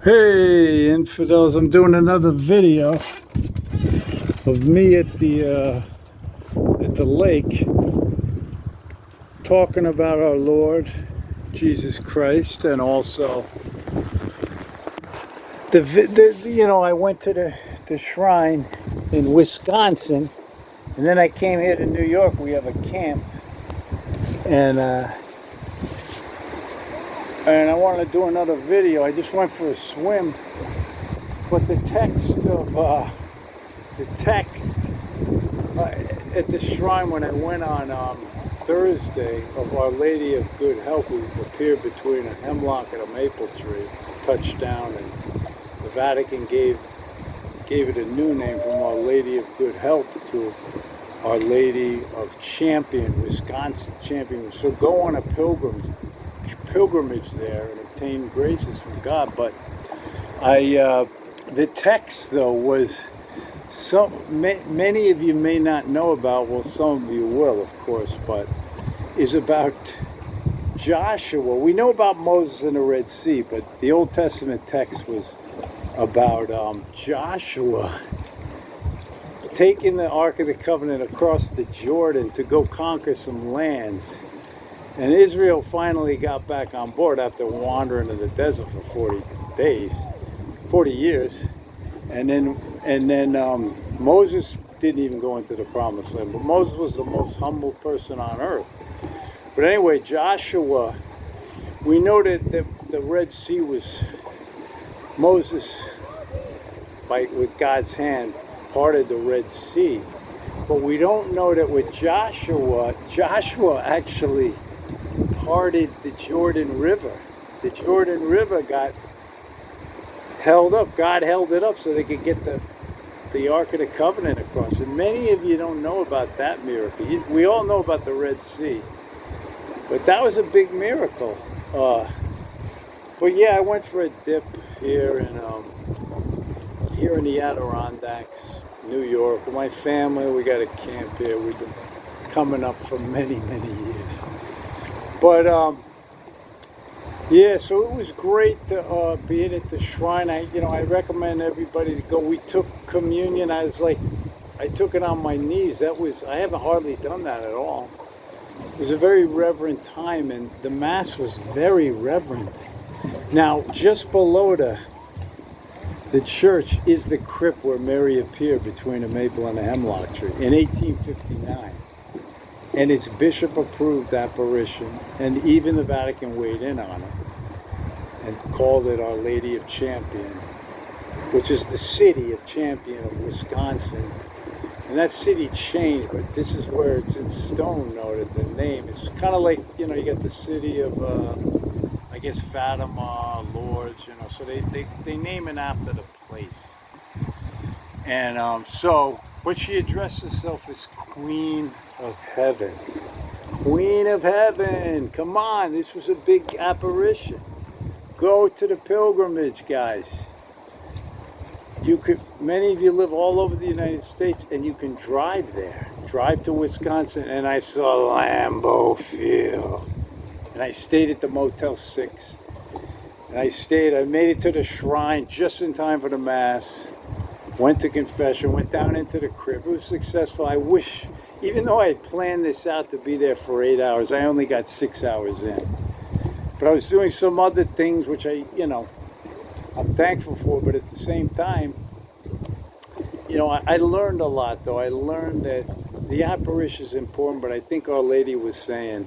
Hey infidels, I'm doing another video of me at the lake talking about our Lord Jesus Christ, and also I went to the shrine in Wisconsin, and then I came here to New York. We have a camp, and I wanted to do another video. I just went for a swim, but the text at the shrine when I went on Thursday of Our Lady of Good Help, who appeared between a hemlock and a maple tree, touched down, and the Vatican gave it a new name from Our Lady of Good Help to Our Lady of Champion, Wisconsin Champion. So go on a pilgrimage there and obtain graces from God. But the text though was many of you may not know about, well, some of you will, of course, but is about Joshua. We know about Moses and the Red Sea, but the Old Testament text was about Joshua taking the Ark of the Covenant across the Jordan to go conquer some lands. And Israel finally got back on board after wandering in the desert for 40 years. And then Moses didn't even go into the promised land, but Moses was the most humble person on earth. But anyway, Joshua, we know that the Red Sea was Moses, with God's hand, parted the Red Sea. But we don't know that with Joshua actually parted the Jordan River. The Jordan River got held up. God held it up so they could get the Ark of the Covenant across. And many of you don't know about that miracle. We all know about the Red Sea, but that was a big miracle. But yeah, I went for a dip here in the Adirondacks, New York, with my family. We got a camp here. We've been coming up for many years. But yeah, so it was great to be at the shrine. I recommend everybody to go. We took communion. I took it on my knees. I haven't hardly done that at all. It was a very reverent time, and the Mass was very reverent. Now, just below the church is the crypt where Mary appeared between a maple and a hemlock tree in 1859. And it's bishop-approved apparition, and even the Vatican weighed in on it and called it Our Lady of Champion, which is the city of Champion of Wisconsin. And that city changed, but this is where it's in stone noted, the name. It's kind of like, you got the city of, I guess, Fatima, Lourdes, so they name it after the place. And but she addressed herself as Queen of Heaven. Queen of Heaven, come on, this was a big apparition. Go to the pilgrimage, guys. Many of you live all over the United States, and you can drive there. Drive to Wisconsin, and I saw Lambeau Field. And I stayed at the Motel 6. And I made it to the shrine just in time for the Mass. Went to confession, went down into the crypt. It was successful. I wish, even though I had planned this out to be there for 8 hours, I only got 6 hours in. But I was doing some other things which I'm thankful for, but at the same time, I learned a lot, though. I learned that the apparition is important, but I think Our Lady was saying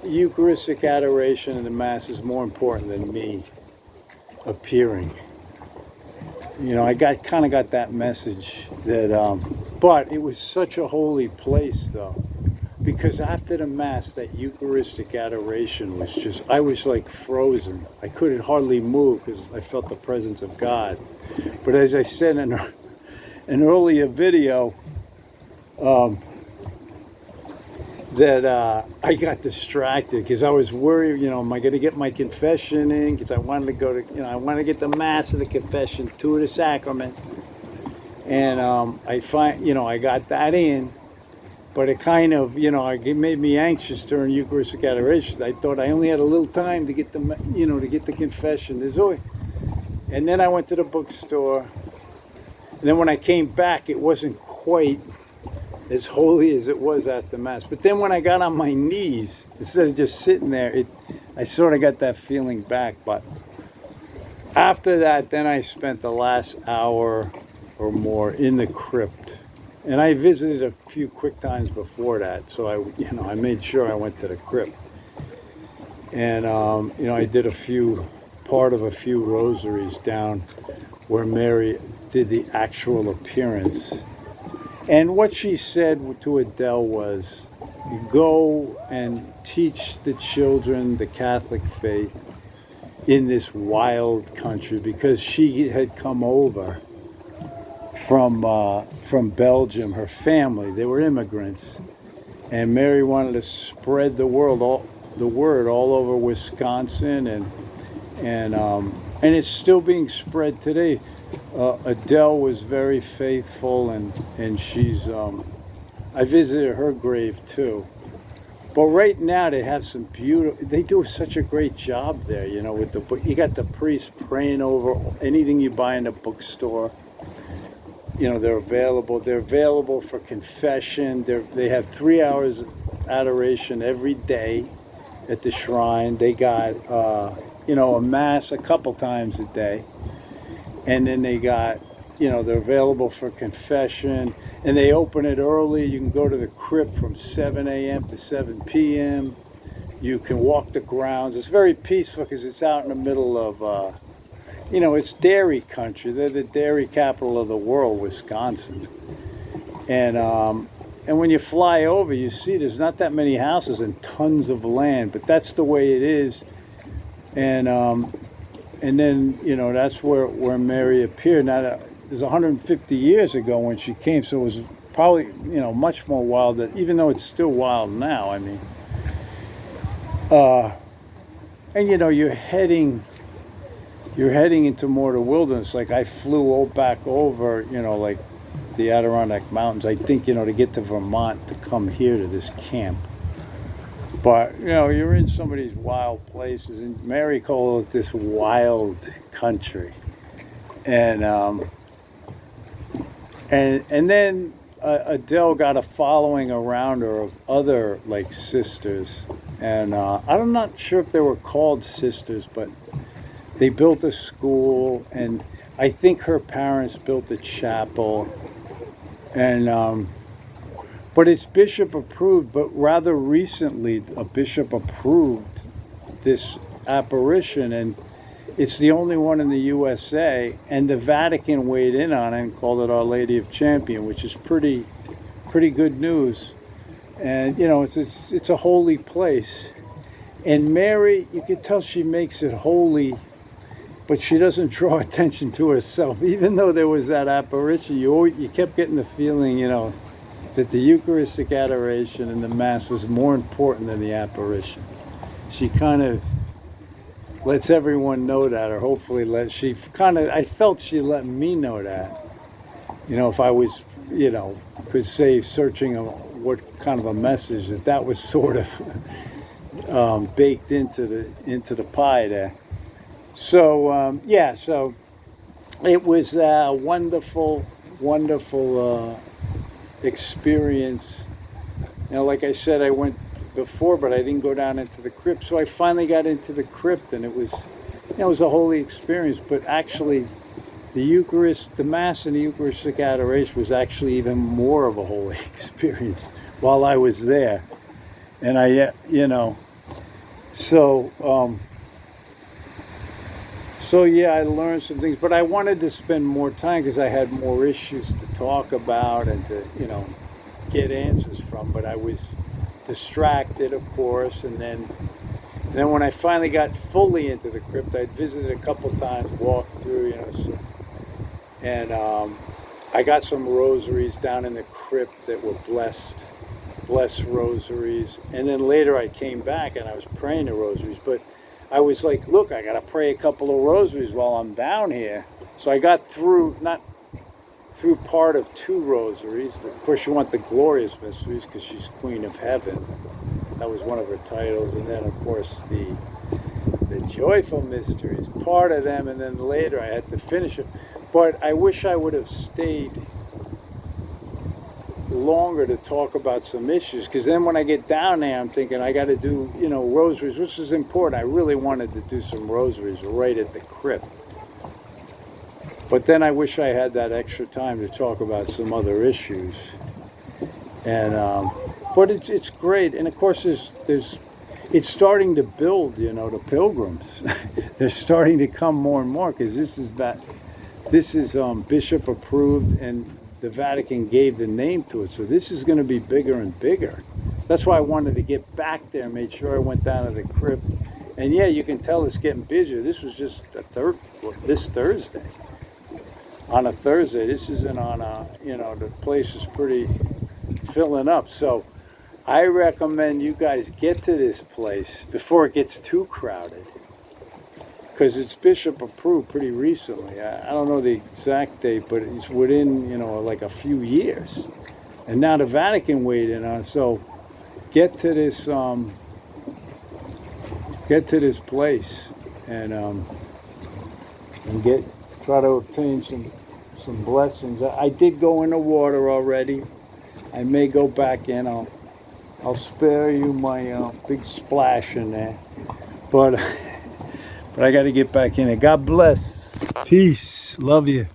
Eucharistic adoration in the Mass is more important than me appearing. I kind of got that message that, but it was such a holy place, though, because after the Mass, that Eucharistic adoration was I was like frozen. I couldn't hardly move because I felt the presence of God. But as I said in an earlier video, that I got distracted because I was worried, am I going to get my confession in? Because I wanted to go to, I wanted to get the Mass of the confession, 2 of the sacrament. And I got that in, but it kind of, it made me anxious during Eucharistic adoration. I thought I only had a little time to get the confession. And then I went to the bookstore. And then when I came back, it wasn't quite as holy as it was at the Mass. But then when I got on my knees, instead of just sitting there, I sort of got that feeling back. But after that, then I spent the last hour or more in the crypt. And I visited a few quick times before that. So I made sure I went to the crypt. And, I did part of a few rosaries down where Mary did the actual appearance. And what she said to Adele was, go and teach the children the Catholic faith in this wild country, because she had come over from Belgium, her family. They were immigrants. And Mary wanted to spread the word all over Wisconsin, and it's still being spread today. Adele was very faithful, and she's I visited her grave too. But right now they have some beautiful. They do such a great job there, with the book. You got the priest praying over anything you buy in the bookstore. They're available. They're available for confession. They have 3 hours of adoration every day at the shrine. They got a mass a couple times a day, and then they got they're available for confession, and they open it early. You can go to the crypt from 7 a.m. to 7 p.m. You can walk the grounds. It's very peaceful because it's out in the middle of it's dairy country. They're the dairy capital of the world, Wisconsin. And when you fly over, you see there's not that many houses and tons of land, but that's the way it is. And then that's where Mary appeared. Now it was 150 years ago when she came, so it was probably much more wild. Even though it's still wild now. I mean, and you're heading into more of the wilderness. Like I flew back over, like the Adirondack Mountains, I think, to get to Vermont to come here to this camp. But, you're in some of these wild places, and Mary called it this wild country. And then Adele got a following around her of other, sisters. And I'm not sure if they were called sisters, but they built a school, and I think her parents built a chapel. And but it's bishop approved, but rather recently a bishop approved this apparition, and it's the only one in the USA, and the Vatican weighed in on it and called it Our Lady of Champion, which is pretty good news. And it's a holy place, and Mary, you can tell she makes it holy, but she doesn't draw attention to herself. Even though there was that apparition, you kept getting the feeling, that the Eucharistic adoration and the Mass was more important than the apparition. She kind of lets everyone know that, or hopefully I felt she let me know that. If I was, could say, searching what kind of a message, that was sort of baked into the pie there. So so it was a wonderful experience. Like I said, I went before, but I didn't go down into the crypt. So I finally got into the crypt, and it was a holy experience. But actually, the Eucharist, the Mass and the Eucharistic adoration was actually even more of a holy experience while I was there. And I I learned some things, but I wanted to spend more time because I had more issues to talk about and to, get answers from. But I was distracted, of course, and then when I finally got fully into the crypt, I'd visited a couple times, walked through, and I got some rosaries down in the crypt that were blessed rosaries, and then later I came back and I was praying the rosaries, but I was like, look, I got to pray a couple of rosaries while I'm down here. So I got not through part of 2 rosaries. Of course, you want the glorious mysteries because she's Queen of Heaven. That was one of her titles. And then, of course, the Joyful Mysteries, part of them, and then later I had to finish it. But I wish I would have stayed longer to talk about some issues, because then when I get down there, I'm thinking I got to do, rosaries, which is important. I really wanted to do some rosaries right at the crypt. But then I wish I had that extra time to talk about some other issues. And but it's great, and of course it's starting to build. The pilgrims, they're starting to come more and more, because this is bishop approved, and the Vatican gave the name to it. So this is going to be bigger and bigger. That's why I wanted to get back there, made sure I went down to the crypt. And yeah, you can tell it's getting busier. This was just this Thursday. On a Thursday, this isn't on a, the place is pretty filling up. So I recommend you guys get to this place before it gets too crowded, because it's bishop approved pretty recently. I don't know the exact date, but it's within, like a few years. And now the Vatican weighed in on it. So get to this place and try to obtain some blessings. I did go in the water already. I may go back in. I'll spare you my big splash in there, but I got to get back in it. God bless. Peace. Love you.